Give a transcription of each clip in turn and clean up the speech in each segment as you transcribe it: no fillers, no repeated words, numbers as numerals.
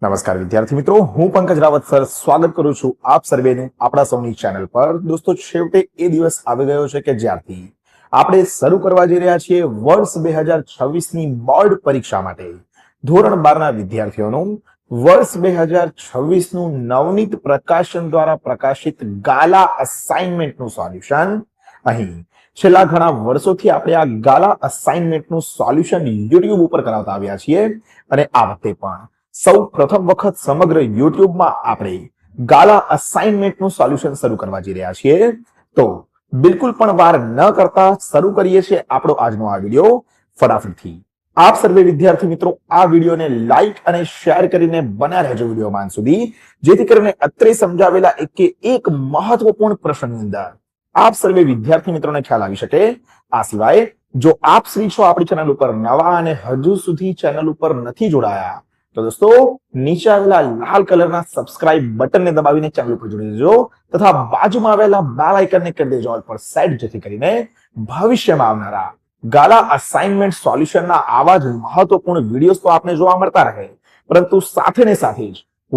નમસ્કાર વિદ્યાર્થી મિત્રો, હું પંકજ રાવત સર સ્વાગત કરું છું આપ સર્વેનું આપણા સૌની ચેનલ પર. દોસ્તો, છેવટે એ દિવસ આવી ગયો છે કે જ્યારથી આપણે શરૂ કરવા જઈ રહ્યા છીએ વર્ષ 2026 ની બોર્ડ પરીક્ષા માટે ધોરણ 12 ના વિદ્યાર્થીઓનું વર્ષ 2026 નું નવનીત પ્રકાશન દ્વારા પ્રકાશિત ગાલા અસાઇનમેન્ટનું સોલ્યુશન. અહીં છેલ્લા ઘણા વર્ષોથી આપણે આ ગાલા અસાઇનમેન્ટનું સોલ્યુશન યુટ્યુબ ઉપર કરાવતા આવ્યા છીએ અને આ વખતે પણ સૌ પ્રથમ વખત સમગ્ર યુટ્યુબમાં આપણે ગાલા અસાઇનમેન્ટનું સોલ્યુશન શરૂ કરવા જઈ રહ્યા છીએ. તો બિલકુલ પણ વાર ન કરતા શરૂ કરીએ છીએ આપણો આજનો આ વિડીયો ફટાફટથી. આપ સર્વે વિદ્યાર્થી મિત્રો આ વિડીયોને લાઈક અને શેર કરીને બન્યા રહેજો વિડીયોમાં અંત સુધી, જેથી કરીને અત્રે સમજાવેલા એક મહત્વપૂર્ણ પ્રશ્નની અંદર આપ સર્વે વિદ્યાર્થી મિત્રોને ખ્યાલ આવી શકે. આ સિવાય જો આપ શ્રી છો આપણી ચેનલ ઉપર નવા અને હજુ સુધી ચેનલ ઉપર નથી જોડાયા તો દોસ્તો નીચે આવેલા લાલ કલરના સબસ્ક્રાઇબ બટનને દબાવીને ચેનલ ઉપર જોડી દેજો તથા બાજુમાં આવેલા બેલ આઇકનને કરી દેજો ઓલ પર સેટ, જેથી કરીને ભવિષ્યમાં આવનારા ગાલા અસાઇનમેન્ટ સોલ્યુશનના આવા જ મહત્વપૂર્ણ વિડીયોઝ તો આપને જોવા મળતા રહે, પરંતુ સાથે ને સાથે જ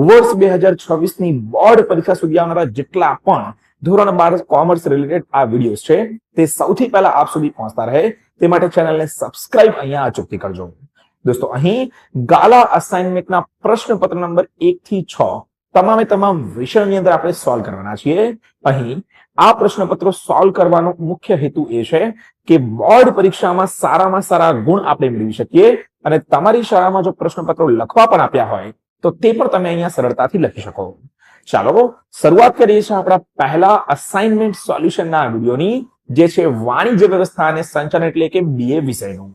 વર્ષ 2026 ની બોર્ડ પરીક્ષા સુધી આવનારા જેટલા પણ ધોરણ 12 કોમર્સ રિલેટેડ આ વિડીયોઝ છે તે સૌથી પહેલા આપ સુધી પહોંચતા રહે તે માટે ચેનલને સબસ્ક્રાઇબ અહીંયા અચૂકથી કરજો. દોસ્તો, અહીં ગાલા અસાઇનમેન્ટના પ્રશ્નપત્ર નંબર 1 થી 6 તમામે તમામ વિષયની અંદર આપણે સોલ્વ કરવાના છીએ. અહીં આ પ્રશ્નપત્રો સોલ્વ કરવાનો મુખ્ય હેતુ એ છે કે બોર્ડ પરીક્ષામાં સારામાં સારા ગુણ આપણે મેળવી શકીએ અને તમારી શાળામાં જો પ્રશ્નપત્રો લખવા પણ આપ્યા હોય તો તે પણ તમે અહીંયા સરળતાથી લખી શકો. ચાલો શરૂઆત કરીએ છીએ આપણા પહેલા અસાઇનમેન્ટ સોલ્યુશનના વિડીયોની, જે છે વાણિજ્ય વ્યવસ્થા અને સંચાલન એટલે કે BA વિષયનું.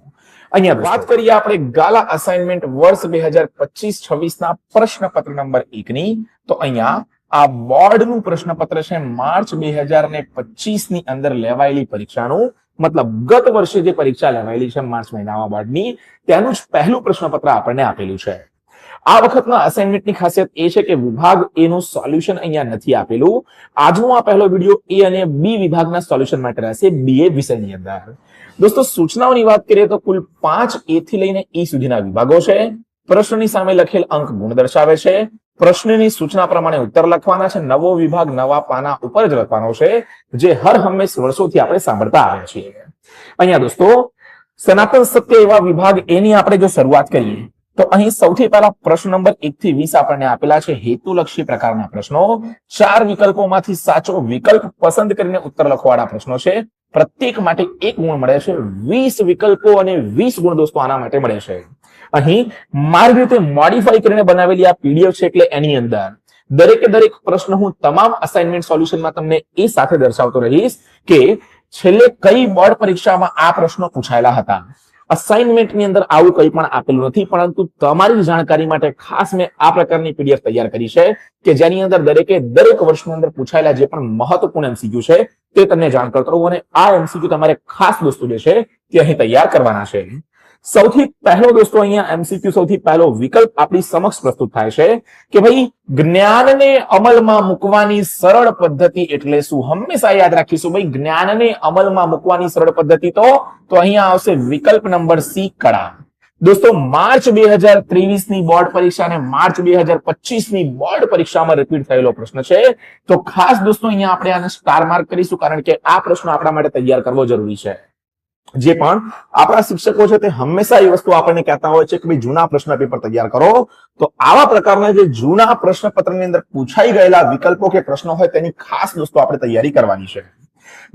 અહીંયા વાત કરીએ આપણે ગાલા અસાઇનમેન્ટ વર્ષ 2025-26 ના પ્રશ્નપત્ર નંબર 1 ની. તો અહીંયા આ બોર્ડનું પ્રશ્નપત્ર છે માર્ચ 2025 ની અંદર લેવાયેલી પરીક્ષાનું, મતલબ ગત વર્ષે જે પરીક્ષા લેવાયેલી છે માર્ચ મહિનામાં બોર્ડની તેનું જ પહેલું પ્રશ્નપત્ર આપણને આપેલું છે. આ વખતના અસાઇનમેન્ટની ખાસિયત એ છે કે વિભાગ A નું સોલ્યુશન અહીંયા નથી આપેલું. આજનો આ પહેલો વિડીયો A અને B વિભાગના સોલ્યુશન માટે રહેશે BA વિષયની અંદર. દોસ્તો, સૂચનાઓની વાત કરીએ તો કુલ 5 A થી લઈને E સુધીના વિભાગો છે. પ્રશ્નની સામે લખેલ અંક ગુણ દર્શાવે છે. પ્રશ્નની સૂચના પ્રમાણે ઉત્તર લખવાના છે. નવો વિભાગ નવા પાના ઉપર જ લખવાનો છે, જે હર હંમેશ વર્ષોથી આપણે સાંભળતા આવ્યા છીએ. અહીંયા દોસ્તો સનાતન સત્ય એવા વિભાગ A ની આપણે જો શરૂઆત કરીએ તો અહીં સૌથી પહેલા પ્રશ્ન નંબર 1 થી 20 આપણને આપેલા છે હેતુલક્ષી પ્રકારના પ્રશ્નો. 4 વિકલ્પોમાંથી સાચો વિકલ્પ પસંદ કરીને ઉત્તર લખવાના પ્રશ્નો છે. પ્રત્યેક માટે 1 ગુણ મળે છે. 20 વિકલ્પો અને 20 ગુણ દોસ્તો આના માટે મળે છે. અહીં મારી રીતે મોડિફાઈ કરીને બનાવેલી આ PDF છે, એટલે એની અંદર દરેકે દરેક પ્રશ્ન હું તમામ અસાઇનમેન્ટ સોલ્યુશનમાં તમને એ સાથે દર્શાવતો રહીશ કે છેલ્લે કઈ બોર્ડ પરીક્ષામાં આ પ્રશ્નો પૂછાયેલા હતા. અસાઇનમેન્ટની અંદર આવું કંઈ પણ આપેલું નથી, પરંતુ તમારી જાણકારી માટે ખાસ મેં આ પ્રકારની PDF તૈયાર કરી છે કે જેની અંદર દરેકે દરેક વર્ષની અંદર પૂછાયેલા જે પણ મહત્વપૂર્ણ MCQ છે તે તમને જાણ કરતો રહું અને આ MCQ તમારે ખાસ દોસ્તો જે છે તે અહીં તૈયાર કરવાના છે. સૌથી પહેલો દોસ્તો અહીંયા MCQ સૌથી પહેલો વિકલ્પ આપણી સમક્ષ પ્રસ્તુત થાય છે કે ભાઈ જ્ઞાનને અમલમાં મૂકવાની સરળ પદ્ધતિ એટલે શું? હંમેશા યાદ રાખીશું ભાઈ, જ્ઞાનને અમલમાં મૂકવાની સરળ પદ્ધતિ તો અહીંયા આવશે વિકલ્પ નંબર C, કળા. દોસ્તો, માર્ચ 2023 ની બોર્ડ પરીક્ષા અને માર્ચ 2025 ની બોર્ડ પરીક્ષામાં રિપીટ થયેલો પ્રશ્ન છે. તો ખાસ દોસ્તો અહીંયા આપણે આને સ્ટાર માર્ક કરીશું, કારણ કે આ પ્રશ્ન આપણા માટે તૈયાર કરવો જરૂરી છે. જે પણ આપણા શિક્ષકો છે તે હંમેશા એ વસ્તુ આપણને કહેતા હોય છે કે ભાઈ જૂના પ્રશ્ન પેપર તૈયાર કરો. તો આવા પ્રકારના જે જૂના પ્રશ્નપત્રની અંદર પૂછાઈ ગયેલા વિકલ્પો કે પ્રશ્નો હોય તેની ખાસ દોસ્તો આપણે તૈયારી કરવાની છે.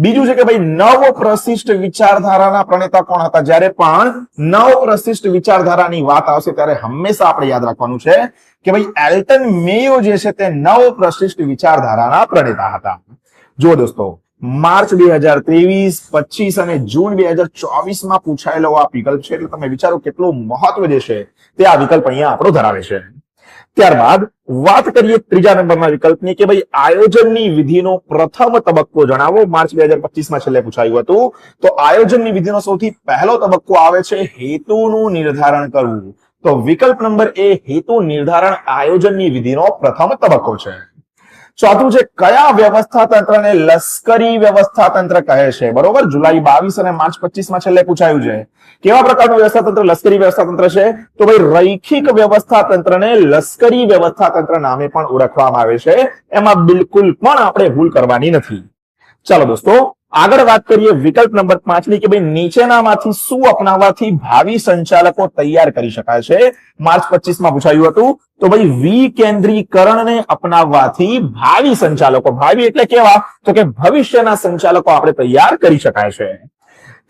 બીજું છે કે ભાઈ નવ પ્રશિષ્ટ વિચારધારાના પ્રણેતા કોણ હતા? જ્યારે પણ નવ પ્રશિષ્ટ વિચારધારાની વાત આવશે ત્યારે હંમેશા આપણે યાદ રાખવાનું છે કે ભાઈ એલ્ટન મેયો જે છે તે નવ પ્રશિષ્ટ વિચારધારાના પ્રણેતા હતા. જો દોસ્તો, માર્ચ 2023, 25 અને જૂન 2024 માં પૂછાયેલો આ વિકલ્પ છે, એટલે તમે વિચારો કેટલું મહત્વ જે છે તે આ વિકલ્પ અહીંયા આપણો ધરાવે છે. ત્યારબાદ વાત કરીએ ત્રીજા નંબરના વિકલ્પની કે ભાઈ આયોજનની વિધિનો પ્રથમ તબક્કો જણાવો. માર્ચ 2025 માં છેલ્લે પૂછાયું હતું. તો આયોજનની વિધિનો સૌથી પહેલો તબક્કો આવે છે હેતુનું નિર્ધારણ કરવું. તો વિકલ્પ નંબર A, હેતુ નિર્ધારણ આયોજનની વિધિનો પ્રથમ તબક્કો છે. ચોથું છે કયા વ્યવસ્થા તંત્રને લશ્કરી વ્યવસ્થા તંત્ર કહે છે? બરોબર, જુલાઈ 22 અને માર્ચ 25 માં છેલ્લે પૂછાયું છે. કેવા પ્રકારનું વ્યવસ્થા તંત્ર લશ્કરી વ્યવસ્થા તંત્ર છે? તો ભાઈ રૈખિક વ્યવસ્થા તંત્રને લશ્કરી વ્યવસ્થા તંત્ર નામે પણ ઓળખવામાં આવે છે. એમાં બિલકુલ પણ આપણે ભૂલ કરવાની નથી. ચાલો દોસ્તો, આગળ વાત કરીએ વિકલ્પ નંબર 5 ની કે ભાઈ નીચેનામાંથી શું અપનાવવાથી ભાવિ સંચાલકો તૈયાર કરી શકાય છે? માર્ચ 25 માં પૂછાયું હતું. તો ભાઈ વિકેન્દ્રીકરણને અપનાવવાથી ભાવિ સંચાલકો, ભાવિ એટલે કેવા? તો કે ભવિષ્યના સંચાલકો આપણે તૈયાર કરી શકાય છે.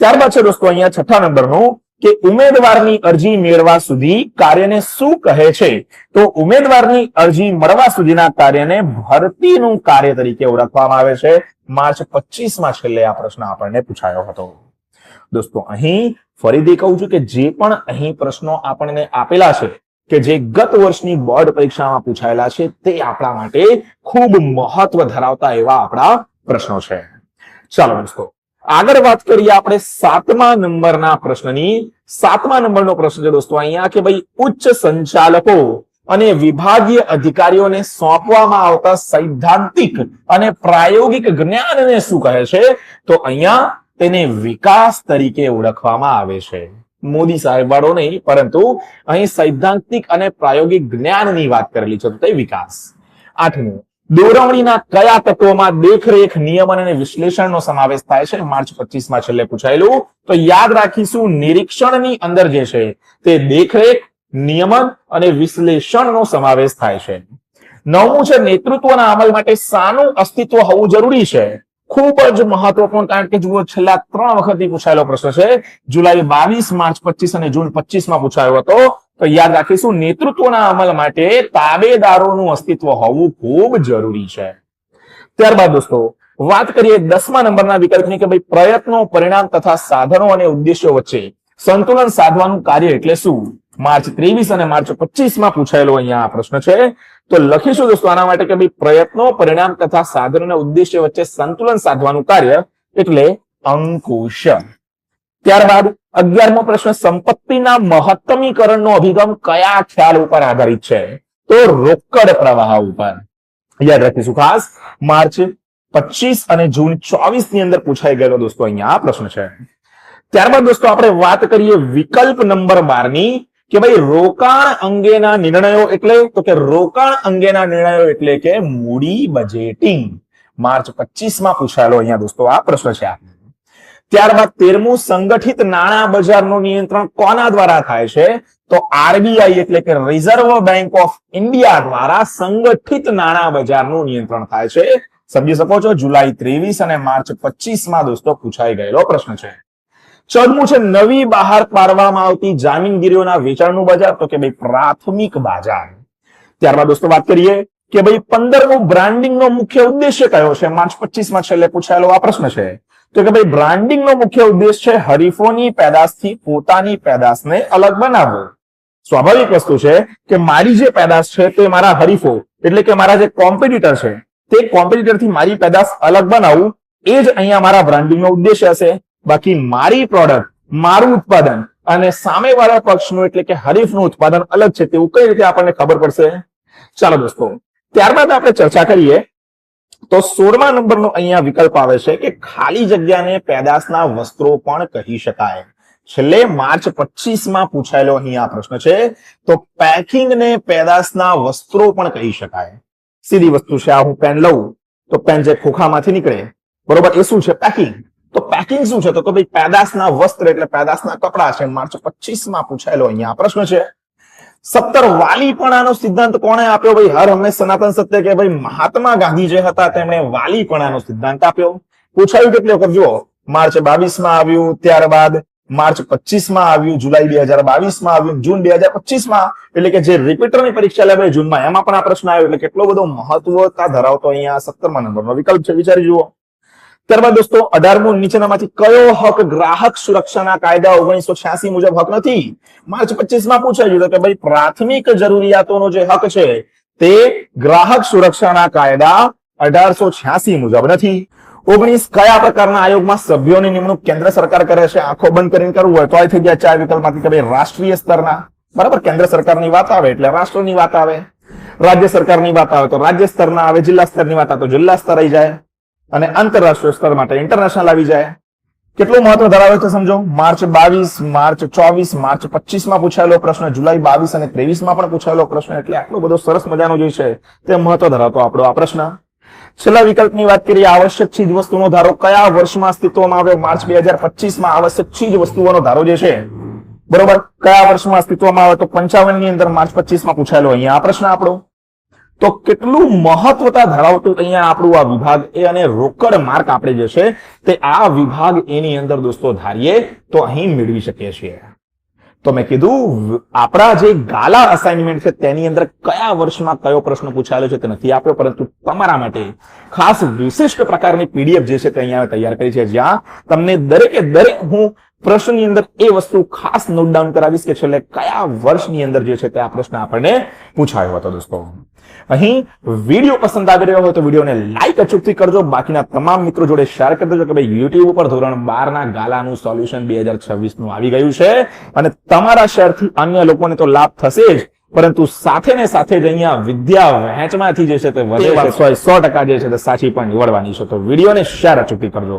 ત્યારબાદ છે દોસ્તો અહીંયા છઠ્ઠા નંબરનું કે ઉમેદવારની અરજી મેળવવા સુધી કાર્યને શું કહે છે? તો ઉમેદવારની અરજી મળવા સુધીના કાર્યને ભરતીનું કાર્ય તરીકે ઓળખવામાં આવે છે. માર્ચ 25 માં છેલ્લે આ પ્રશ્ન આપણને પૂછાયો હતો. દોસ્તો અહીં ફરીથી કહું છું કે જે પણ અહીં પ્રશ્નો આપણને આપેલા છે કે જે ગત વર્ષની બોર્ડ પરીક્ષામાં પૂછાયેલા છે તે આપણા માટે ખૂબ મહત્વ ધરાવતા એવા આપણા પ્રશ્નો છે. ચાલો દોસ્તો, આગળ વાત કરીએ આપણે 7મા નંબરના પ્રશ્નની. 7મા નંબરનો પ્રશ્ન છે દોસ્તો અહીંયા કે ભાઈ ઉચ્ચ સંચાલકો અને વિભાગીય અધિકારીઓને સોંપવામાં આવતા સૈદ્ધાંતિક અને પ્રાયોગિક જ્ઞાનને શું કહે છે? તો અહીંયા તેને વિકાસ તરીકે ઓળખવામાં આવે છે. મોદી સાહેબ વાળો નહીં, પરંતુ અહીં સૈદ્ધાંતિક અને પ્રાયોગિક જ્ઞાનની વાત કરેલી છે, તો તે વિકાસ. 8મું, દોરવણીના કયા તત્વોમાં દેખરેખ, નિયમન અને વિશ્લેષણનો સમાવેશ થાય છે? માર્ચ 25 માં છેલ્લે પૂછાયેલું. તો યાદ રાખીશું નિરીક્ષણની અંદર જે છે તે દેખરેખ, નિયમન અને વિશ્લેષણનો સમાવેશ થાય છે. 9મું છે નેતૃત્વના અમલ માટે શાનું અસ્તિત્વ હોવું જરૂરી છે? ખૂબ જ મહત્વપૂર્ણ, કારણ કે જુઓ છેલ્લા 3 વખતથી પૂછાયેલો પ્રશ્ન છે. જુલાઈ 22, માર્ચ 25 અને જૂન 25 માં પૂછાયો હતો. તો યાદ રાખીશું નેતૃત્વના અમલ માટે તાબેદારોનું અસ્તિત્વ હોવું ખૂબ જરૂરી છે. ત્યારબાદ દોસ્તો વાત કરીએ 10મા નંબરના વિકલ્પની કે ભાઈ પ્રયત્નો, પરિણામ તથા સાધનો અને ઉદ્દેશ્યો વચ્ચે સંતુલન સાધવાનું કાર્ય એટલે શું? માર્ચ 23 અને માર્ચ 25 માં પૂછાયેલો અહીંયા આ પ્રશ્ન છે. તો લખીશું દોસ્તો આના માટે કે ભાઈ પ્રયત્નો, પરિણામ તથા સાધનો અને ઉદ્દેશ્ય વચ્ચે સંતુલન સાધવાનું કાર્ય એટલે અંકુશ. ત્યારબાદ 11મો પ્રશ્ન સંપત્તિના મહત્તમીકરણનો અભિગમ કયા ખ્યાલ ઉપર આધારિત છે? તો રોકડ પ્રવાહ ઉપર. યાદ રાખીશું ખાસ. માર્ચ 25 અને જૂન 24 ની અંદર પૂછાઈ ગયેલો દોસ્તો અહીંયા આ પ્રશ્ન છે. ત્યારબાદ દોસ્તો આપણે વાત કરીએ વિકલ્પ નંબર 12 ની કે ભાઈ રોકાણ અંગેના નિર્ણયો એટલે? તો કે રોકાણ અંગેના નિર્ણયો એટલે કે મૂડી બજેટિંગ. માર્ચ 25 માં પૂછાયેલો અહીંયા દોસ્તો આ પ્રશ્ન છે. ત્યારબાદ 13મું સંગઠિત નાણાં બજારનું નિયંત્રણ કોના દ્વારા થાય છે? તો આરબીઆઈ એટલે કે રિઝર્વ બેંક ઓફ ઇન્ડિયા દ્વારા સંગઠિત નાણાં બજારનું નિયંત્રણ થાય છે. સમજી શકો છો, જુલાઈ 23 અને માર્ચ 25 માં દોસ્તો પૂછાઈ ગયેલો પ્રશ્ન છે. 14મું છે નવી બહાર પાડવામાં આવતી જામીનગીરીઓના વેચાણનું બજાર, તો કે ભાઈ પ્રાથમિક બજાર. ત્યારબાદ દોસ્તો વાત કરીએ કે ભાઈ 15મું બ્રાન્ડિંગનો મુખ્ય ઉદ્દેશ્ય કયો છે? માર્ચ 25 માં છેલ્લે પૂછાયેલો આ પ્રશ્ન છે. તો કે ભાઈ બ્રાન્ડિંગનો મુખ્ય ઉદ્દેશ છે હરીફોની પેદાશથી પોતાની પેદાશને અલગ બનાવવો. સ્વાભાવિક વસ્તુ છે કે મારી જે પેદાશ છે તે મારા હરીફો એટલે કે મારા જે કોમ્પિટિટર છે તે કોમ્પિટિટરથી મારી પેદાશ અલગ બનાવવું, એ જ અહીંયા મારા બ્રાન્ડિંગનો ઉદ્દેશ્ય હશે. બાકી મારી પ્રોડક્ટ, મારું ઉત્પાદન અને સામેવાળા પક્ષનું એટલે કે હરીફનું ઉત્પાદન અલગ છે તેવું કઈ રીતે આપણને ખબર પડશે? ચાલો દોસ્તો, ત્યારબાદ આપણે ચર્ચા કરીએ તો 16મા નંબરનો અહીંયા વિકલ્પ આવે છે કે ખાલી જગ્યાને પેદાશના વસ્ત્રો પણ કહી શકાય. છેલ્લે માર્ચ 25 માં પૂછાયેલો અહીંયા પ્રશ્ન છે. તો પેકિંગને પેદાશના વસ્ત્રો પણ કહી શકાય. સીધી વસ્તુ છે. આ હું પેન લઉં તો પેન જે ખોખામાંથી નીકળે, બરોબર, એ શું છે? પેકિંગ. તો પેકિંગ શું છે? તો ભાઈ પેદાશના વસ્ત્ર એટલે પેદાશના કપડા છે. માર્ચ 25 માં પૂછાયેલો અહીંયા પ્રશ્ન છે. 17 વાલીપણાનો સિદ્ધાંત કોણે આપ્યો? ભાઈ હર હંમેશ સનાતન સત્ય કે ભાઈ મહાત્મા ગાંધી જે હતા તેમણે વાલીપણાનો સિદ્ધાંત આપ્યો. પૂછાયું કેટલી વખત? જુઓ, માર્ચ 22 માં આવ્યું, ત્યારબાદ માર્ચ 25 માં આવ્યું, જુલાઈ 2022 માં આવ્યું, જૂન 2025 માં, એટલે કે જે રિપીટરની પરીક્ષા લેવાય જૂનમાં એમાં પણ આ પ્રશ્ન આવ્યો. એટલે કેટલો બધો મહત્વતા ધરાવતો અહીંયા 17મા નંબરનો વિકલ્પ છે, વિચારી જુઓ. ત્યારબાદ દોસ્તો 18મું નીચેનામાંથી કયો હક ગ્રાહક સુરક્ષાના કાયદા 1986 મુજબ હક નથી? માર્ચ 25 માં પૂછાયું કે ભાઈ પ્રાથમિક જરૂરિયાતોનો જે હક છે તે ગ્રાહક સુરક્ષાના કાયદા 1886 મુજબ નથી. 19 કયા પ્રકારના આયોગમાં સભ્યોની નિમણૂક કેન્દ્ર સરકાર કરે છે? આંખો બંધ કરીને કરવું હોય તો આ થઈ ગયા 4 વિકલ્પમાંથી કે ભાઈ રાષ્ટ્રીય સ્તરના. બરાબર, કેન્દ્ર સરકારની વાત આવે એટલે રાષ્ટ્રની વાત આવે. રાજ્ય સરકારની વાત આવે તો રાજ્ય સ્તરના આવે, જિલ્લા સ્તરની વાત આવે તો જિલ્લા સ્તર આવી જાય અને આંતરરાષ્ટ્રીય સ્તર માટે ઇન્ટરનેશનલ આવી જાય. કેટલું મહત્વ ધરાવે છે સમજો. માર્ચ 22, માર્ચ 24, માર્ચ 25 માં પૂછાયેલો પ્રશ્ન, જુલાઈ 22 અને 23 માં પણ પૂછાયેલો પ્રશ્ન, એટલે આટલો બધો સરસ મજાનો જે છે તે મહત્વ ધરાવતો આપણો આ પ્રશ્ન. છેલ્લા વિકલ્પની વાત કરીએ, આવશ્યક ચીજ વસ્તુનો ધારો કયા વર્ષમાં અસ્તિત્વમાં આવ્યો? માર્ચ 2025 માં આવશ્યક ચીજ વસ્તુઓનો ધારો જે છે, બરોબર, કયા વર્ષમાં અસ્તિત્વમાં આવે? તો 55 ની અંદર માર્ચ 25 માં પૂછાયેલો અહીંયા આ પ્રશ્ન આપણો. તો કેટલું મહત્વતા ધરાવતું અહીંયા આપણું આ વિભાગ એ, અને રોકડ માર્ક આપણે જે છે તે આ વિભાગ એની અંદર દોસ્તો ધારીએ તો અહીં મેળવી શકીએ છીએ. તો મેં કીધું આપણા જે ગાલા અસાઇનમેન્ટ છે તેની અંદર કયા વર્ષમાં કયો પ્રશ્ન પૂછાયેલો છે તે નથી આપ્યો, પરંતુ તમારા માટે ખાસ વિશિષ્ટ પ્રકારની પીડીએફ જે છે તે અહીંયા તૈયાર કરી છે, જ્યાં તમને દરેકે દરેક હું પ્રશ્નની અંદર એ વસ્તુ ખાસ નોટ ડાઉન કરાવીશ કે છેલ્લે કયા વર્ષની અંદર જે છે તે આ પ્રશ્ન આપણને પૂછાયો હતો. દોસ્તો અહીં વિડીયો પસંદ આવી રહ્યો હોય તો વિડીયોને લાઈક અચૂકથી કરજો, બાકીના તમામ મિત્રો જોડે શેર કરી દેજો કે ભાઈ યુટ્યુબ ઉપર ધોરણ 12 ના ગાલાનું સોલ્યુશન 2026 નું આવી ગયું છે, અને તમારા શેરથી અન્ય લોકોને તો લાભ થશે જ, પરંતુ સાથે ને સાથે જ અહીંયા વિદ્યા વહેંચમાંથી જે છે તે વધે 100% જે છે તે સાચી પણ નીવડવાની છે. તો વિડીયોને શેર અચૂકથી કરજો.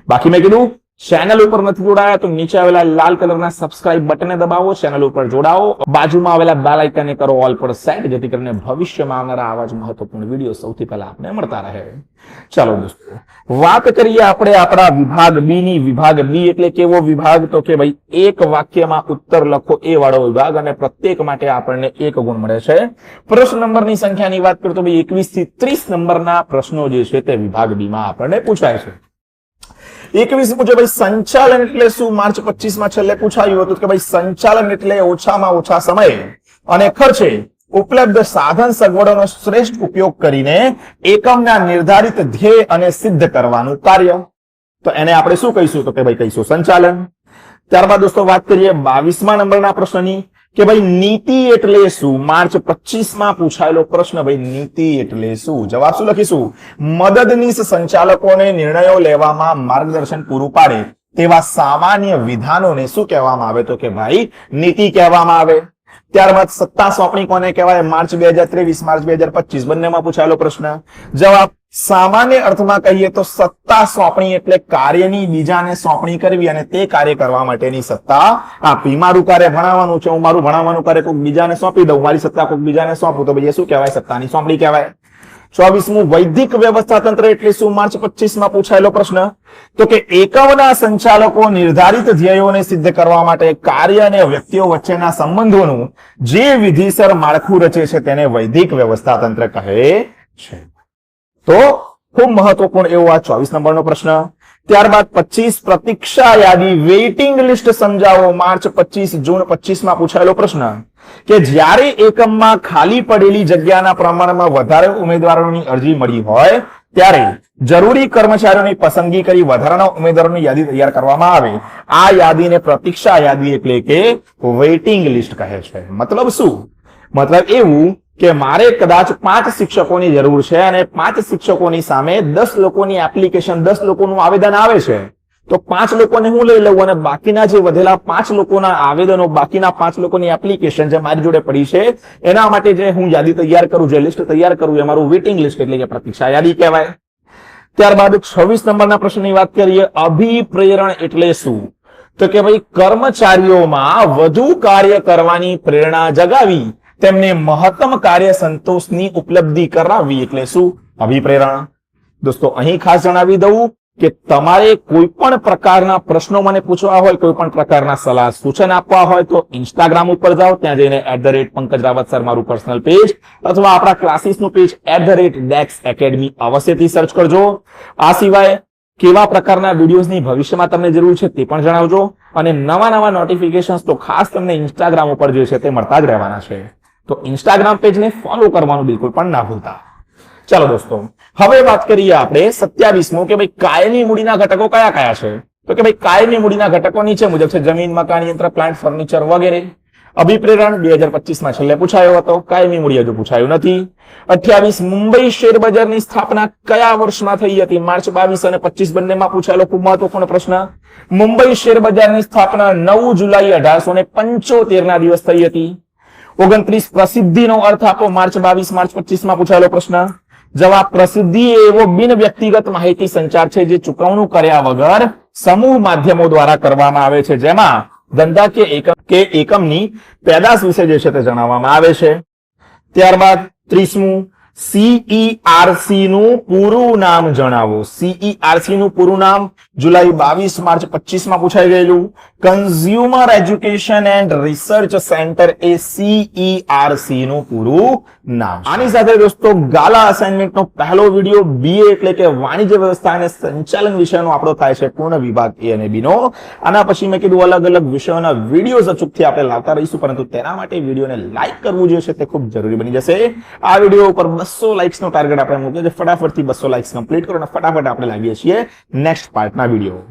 બાકી મેં કીધું ચેનલ ઉપર નથી જોડાયા તો નીચે આવેલા લાલ કલરના સબસ્ક્રાઇબ બટનને દબાવો, ચેનલ ઉપર જોડાઓ, બાજુમાં આવેલા બેલ આઇકનને કરો ઓલ પર સેટ, જેથી કરીને ભવિષ્યમાં આવનારા આવા જ મહત્વપૂર્ણ વિડીયો સૌથી પહેલા આપને મળતા રહે. ચાલો દોસ્તો વાત કરીએ આપણે આપણા વિભાગ બી ની. વિભાગ બી એટલે કેવો વિભાગ? તો કે ભાઈ એક વાક્યમાં ઉત્તર લખો એ વાળો વિભાગ, અને પ્રત્યેક માટે આપણને 1 ગુણ મળે છે. પ્રશ્ન નંબરની સંખ્યાની વાત કરીએ તો ભાઈ 21 થી 30 નંબરના પ્રશ્નો જે છે તે વિભાગ બી માં આપણને પૂછાય છે. 21 પૂછે ભાઈ સંચાલન એટલે શું? માર્ચ 25 માં છેલ્લે પૂછાયું હતું કે ભાઈ સંચાલન એટલે ઓછામાં ઓછા સમયે અને ખર્ચે ઉપલબ્ધ સાધન સગવડોનો શ્રેષ્ઠ ઉપયોગ કરીને એકમના નિર્ધારિત ધ્યેય અને સિદ્ધ કરવાનું કાર્ય. તો એને આપણે શું કહીશું? તો કે ભાઈ કહીશું સંચાલન. ત્યારબાદ દોસ્તો વાત કરીએ 22મા નંબરના પ્રશ્નની કે ભાઈ નીતિ એટલે શું? માર્ચ 25 માં પૂછાયેલો પ્રશ્ન. ભાઈ નીતિ એટલે શું? જવાબ શું લખીશું? મદદનીશ સંચાલકોને નિર્ણયો લેવામાં માર્ગદર્શન પૂરું પાડે તેવા સામાન્ય વિધાનોને શું કહેવામાં આવે? તો કે ભાઈ નીતિ કહેવામાં આવે. ત્યારબાદ સત્તા સોંપણી કોને કહેવાય? માર્ચ 2023, માર્ચ 2025 બંનેમાં પૂછાયેલો પ્રશ્ન. જવાબ સામાન્ય અર્થમાં કહીએ તો સત્તા સોંપણી એટલે કાર્યની બીજાને સોંપણી કરવી અને તે કાર્ય કરવા માટેની સત્તા આપવી. મારું કાર્ય ભણાવવાનું છે, હું મારું ભણાવવાનું કાર્ય કોઈક બીજાને સોંપી દઉં, મારી સત્તા કોઈક બીજાને સોંપું, તો ભાઈ શું કહેવાય? સત્તાની સોંપણી કહેવાય. 24મું વૈધિક વ્યવસ્થા તંત્ર એટલે શું? માર્ચ 25 માં પૂછાયેલો પ્રશ્ન. તો કે એકમના સંચાલકો નિર્ધારિત ધ્યેયોને સિદ્ધ કરવા માટે કાર્ય અને વ્યક્તિઓ વચ્ચેના સંબંધોનું જે વિધિસર માળખું રચે છે તેને વૈધિક વ્યવસ્થા તંત્ર કહે છે. તો ખૂબ મહત્વપૂર્ણ એવો આ 24 નંબરનો પ્રશ્ન. ત્યારબાદ 25 પ્રતીક્ષા યાદી વેઇટિંગ લિસ્ટ સમજાવો. માર્ચ 25 જૂન 25 માં પૂછાયેલો પ્રશ્ન કે જ્યારે એકમમાં ખાલી પડેલી જગ્યાના પ્રમાણમાં વધારે ઉમેદવારોની અરજી મળી હોય ત્યારે જરૂરી કર્મચારીઓની પસંદગી કરી વધારાના ઉમેદવારોની યાદી તૈયાર કરવામાં આવે. આ યાદીને પ્રતીક્ષા યાદી એટલે કે વેઇટિંગ લિસ્ટ કહે છે. મતલબ શું? મતલબ એવું કે મારે કદાચ 5 શિક્ષકોની જરૂર છે અને 5 શિક્ષકોની સામે 10 લોકોની એપ્લિકેશન, 10 લોકોનું આવેદન આવે છે, તો 5 લોકોને હું લઈ લઉં અને બાકીના જે વધેલા 5 લોકોના આવેદનો, બાકીના 5 લોકોની એપ્લિકેશન જે મારી જોડે પડી છે એના માટે જે હું યાદી તૈયાર કરું, જે લિસ્ટ તૈયાર કરું, એ મારું વેઇટિંગ લિસ્ટ એટલે કે પ્રતીક્ષા યાદી કહેવાય. ત્યારબાદ 26 નંબરના પ્રશ્નની વાત કરીએ. અભિપ્રેરણ એટલે શું? તો કે ભાઈ કર્મચારીઓમાં વધુ કાર્ય કરવાની પ્રેરણા જગાવી તેમને મહત્તમ કાર્ય સંતોષની ઉપલબ્ધિ કરાવવી એટલે શું? અભિપ્રેરણ. દોસ્તો અહીં ખાસ જણાવી દઉં કે તમારે કોઈ પણ પ્રકારના પ્રશ્નો મને પૂછવા હોય, કોઈ પણ પ્રકારના સલાહ સૂચન આપવા હોય તો ઇન્સ્ટાગ્રામ ઉપર જાઓ, ત્યાં જઈને @પંકજ રાવત સર મારું પર્સનલ પેજ અથવા આપણા ક્લાસીસનું પેજ @dex academy અવશ્યથી સર્ચ કરજો. આ સિવાય કેવા પ્રકારના વિડીયોઝની ભવિષ્યમાં તમને જરૂર છે તે પણ જણાવજો, અને નવા નોટિફિકેશન્સ તો ખાસ તમને ઇન્સ્ટાગ્રામ ઉપર જે છે તે મળતા જ રહેવાના છે. તો ઇન્સ્ટાગ્રામ પેજને ફોલો કરવાનું બિલકુલ પણ ના ભૂલતા. ચાલો દોસ્તો હવે વાત કરીએ આપણે 27મો કે ભાઈ કાયમી મૂડીના ઘટકો કયા કયા છે? તો કે ભાઈ કાયમી મૂડીના ઘટકો નીચે મુજબ છે: જમીન, મકાન, યંત્ર, પ્લાન્ટ, ફર્નિચર વગેરે. અભિપ્રેરણ 2025 માં છેલ્લે પૂછાયો હતો, કાયમી મૂડી હજુ પૂછાયું નથી. 28 મુંબઈ શેર બજારની સ્થાપના કયા વર્ષમાં થઈ હતી? માર્ચ 22 અને 25 બંનેમાં પૂછાયેલો ખૂબ મહત્વપૂર્ણ પ્રશ્ન. મુંબઈ શેર બજારની સ્થાપના 9 જુલાઈ 1875 ના દિવસ થઈ હતી. 29 પ્રસિદ્ધિનો અર્થ આપો. માર્ચ 22, માર્ચ 25 માં પૂછાયેલો પ્રશ્ન. જવાબ પ્રસિદ્ધિ એ એવો બિન વ્યક્તિગત માહિતી સંચાર છે જે ચૂકવણું કર્યા વગર સમૂહ માધ્યમો દ્વારા કરવામાં આવે છે, જેમાં ધંધા કે એકમની પેદાશ વિશે જે છે તે જણાવવામાં આવે છે. ત્યારબાદ 30મું, CERC નું પૂરું નામ જણાવો. CERC નું પૂરું નામ જુલાઈ 22, માર્ચ 25 માં પૂછાઈ ગયેલું. Consumer education and research centre A CERC નું પૂરું નામ. આની સાથે દોસ્તો ગાલા અસાઇનમેન્ટ નો પહેલો વિડીયો BA એટલે કે વાણિજ્ય વ્યવસ્થા અને સંચાલન વિષયનો આપણો થાય છે પૂર્ણ વિભાગ A અને B નો. આના પછી મેં કીધું અલગ અલગ વિષયોના વિડીયોઝ અચૂકથી આપણે લાવતા રહીશું, પરંતુ તેના માટે વિડીયોને લાઈક કરવું જે છે તે ખૂબ જરૂરી બની જશે. આ વિડીયો ઉપર 200 લાઇક્સ નો ટાર્ગેટ આપણે મૂક્યો છે. ફટાફટથી 200 લાઇક્સ કમ્પ્લીટ કરો અને ફટાફટ આપણે લાવીએ છીએ નેક્સ્ટ પાર્ટના વિડીયો.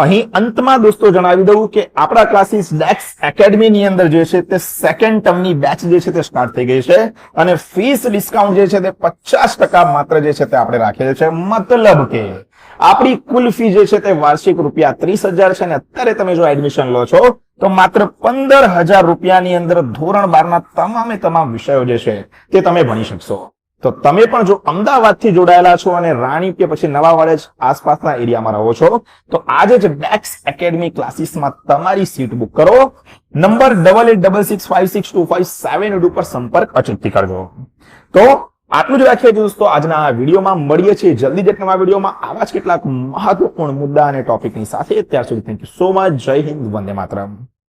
અહીં અંતમાં દોસ્તો જણાવી દઉં કે આપણા ક્લાસીસ ડેક્સ એકેડમી ની અંદર જે છે તે સેકન્ડ ટર્મની બેચ જે છે તે સ્ટાર્ટ થઈ ગઈ છે અને ફીસ ડિસ્કાઉન્ટ જે છે તે 50% માત્ર જે છે તે આપણે રાખેલ છે. મતલબ કે આપણી કુલ ફી જે છે તે વાર્ષિક રૂપિયા 30,000 છે અને અત્યારે તમે જો એડમિશન લો છો તો માત્ર 15,000 રૂપિયાની અંદર ધોરણ 12 ના તમામ વિષયો જે છે તે તમે ભણી શકશો. તો તમે પણ જો અમદાવાદથી જોડાયેલા છો અને રાણી કે પછી નવા વાડજ આસપાસના એરિયામાં રહો છો તો આજે જ ડેક્સ એકેડમી ક્લાસીસમાં તમારી સીટ બુક કરો. નંબર 8866562578 ઉપર સંપર્ક અચૂકથી કરજો. તો આટલું જ રાખીએ દોસ્તો આજના આ વિડીયોમાં. મળીએ છીએ જલ્દી જ એક નવા વિડીયોમાં આવા જ કેટલાક મહત્વપૂર્ણ મુદ્દા અને ટોપિકની સાથે. ત્યાર સુધી થેન્ક યુ સો મચ. જય હિન્દ, વંદે માતરમ.